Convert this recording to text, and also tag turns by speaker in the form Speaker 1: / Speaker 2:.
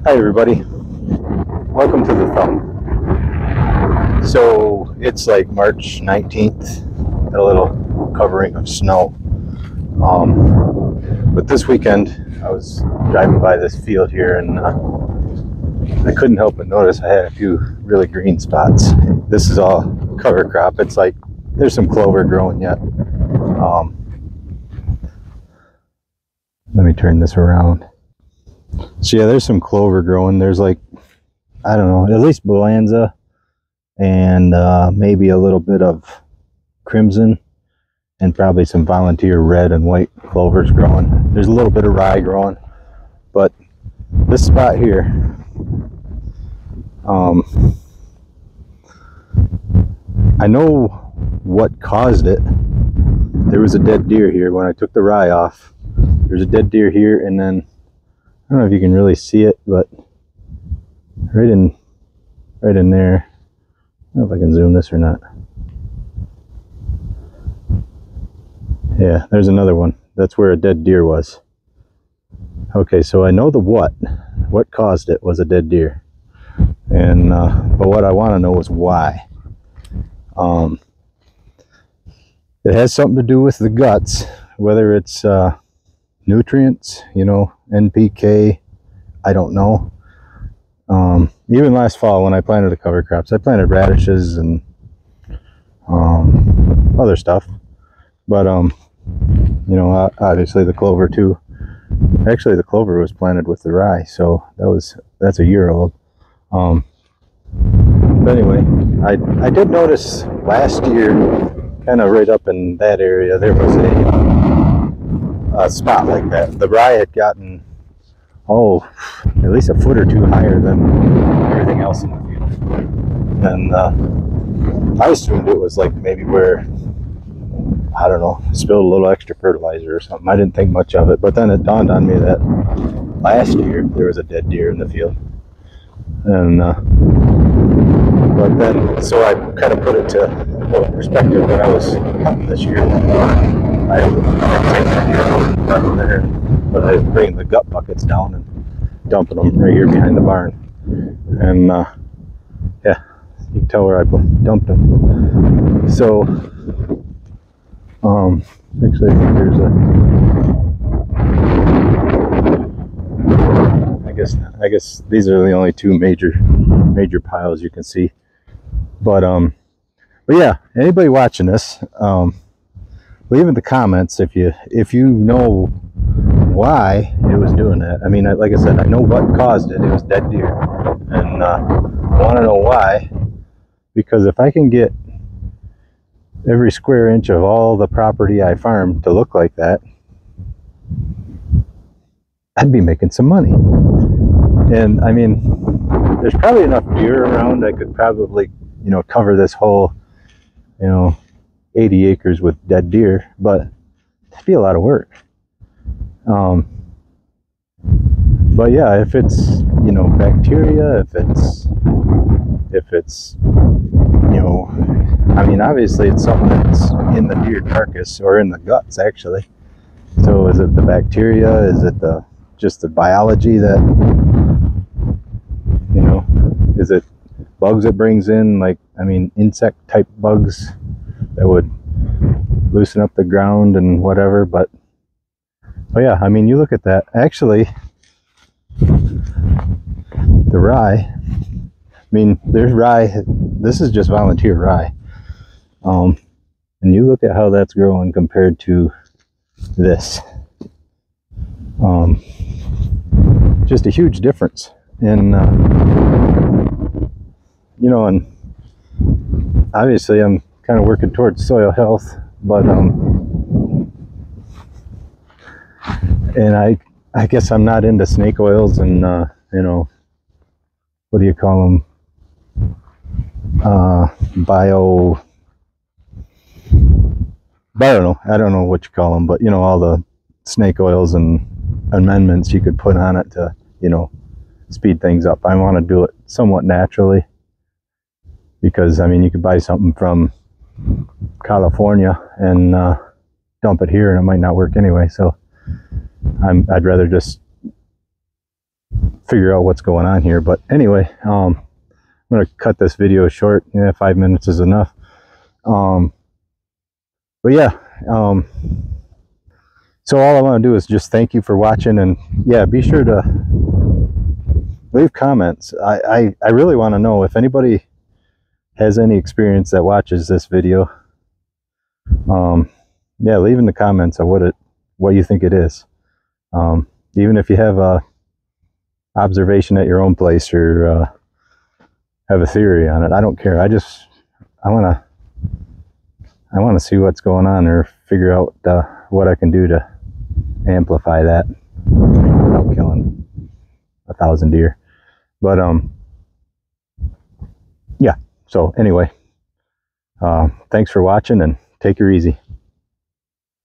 Speaker 1: Hi everybody, welcome to the thumb. So it's like March 19th, a little covering of snow. But this weekend I was driving by this field here and I couldn't help but notice I had a few really green spots. This is all cover crop. It's like there's some clover growing yet. Let me turn this around. So yeah, there's some clover growing. There's like, I don't know, at least Bonanza and maybe a little bit of crimson and probably some volunteer red and white clovers growing. There's a little bit of rye growing, but this spot here, I know what caused it. There was a dead deer here when I took the rye off. There's a dead deer here, and then I don't know if you can really see it, but right in there. I don't know if I can zoom this or not. Yeah, there's another one. That's where a dead deer was. Okay, so I know the what caused it was a dead deer, and but what I want to know is why. It has something to do with the guts, whether it's nutrients, you know, NPK, I don't know. Even last fall when I planted the cover crops, I planted radishes and other stuff, but you know, obviously the clover too. Actually the clover was planted with the rye, so that's a year old. But anyway, I did notice last year, kind of right up in that area, there was a spot like that. The rye had gotten, at least a foot or two higher than everything else in the field. And I assumed it was like maybe where, I don't know, spilled a little extra fertilizer or something. I didn't think much of it, but then it dawned on me that last year there was a dead deer in the field. And but then, so I kind of put it to perspective when I was hunting this year. I take the deer out there, but I bring the gut buckets down and dumping them right here behind the barn. And yeah, you can tell where I dumped them. So actually I think there's I guess these are the only two major piles you can see. But yeah, anybody watching this, leave in the comments if you know why it was doing that. I mean, like I said, I know what caused it. It was dead deer, and I want to know why, because if I can get every square inch of all the property I farm to look like that, I'd be making some money. And I mean, there's probably enough deer around. I could probably, you know, cover this whole, you know, 80 acres with dead deer, but it'd be a lot of work. But yeah, if it's, you know, bacteria, if it's, you know, I mean, obviously it's something that's in the deer carcass or in the guts actually. So is it the bacteria? Is it just the biology that, you know, is it bugs it brings in, like, I mean, insect type bugs that would loosen up the ground and whatever? But oh yeah, I mean, you look at that, actually the rye, I mean, there's rye, this is just volunteer rye, and you look at how that's growing compared to this, just a huge difference. And you know, and obviously I'm kind of working towards soil health, but and I guess I'm not into snake oils and you know, what do you call them, I don't know what you call them, but you know, all the snake oils and amendments you could put on it to, you know, speed things up. I want to do it somewhat naturally, because I mean, you could buy something from California and dump it here and it might not work anyway. So I'd rather just figure out what's going on here. But anyway, I'm going to cut this video short. Yeah, 5 minutes is enough. But yeah, so all I want to do is just thank you for watching, and yeah, be sure to leave comments. I really want to know if anybody has any experience that watches this video. Yeah, leave in the comments of what you think it is. Even if you have a observation at your own place, or have a theory on it, I don't care. I want to see what's going on, or figure out what I can do to amplify that without killing 1,000 deer. But yeah, so anyway, thanks for watching, and take her easy.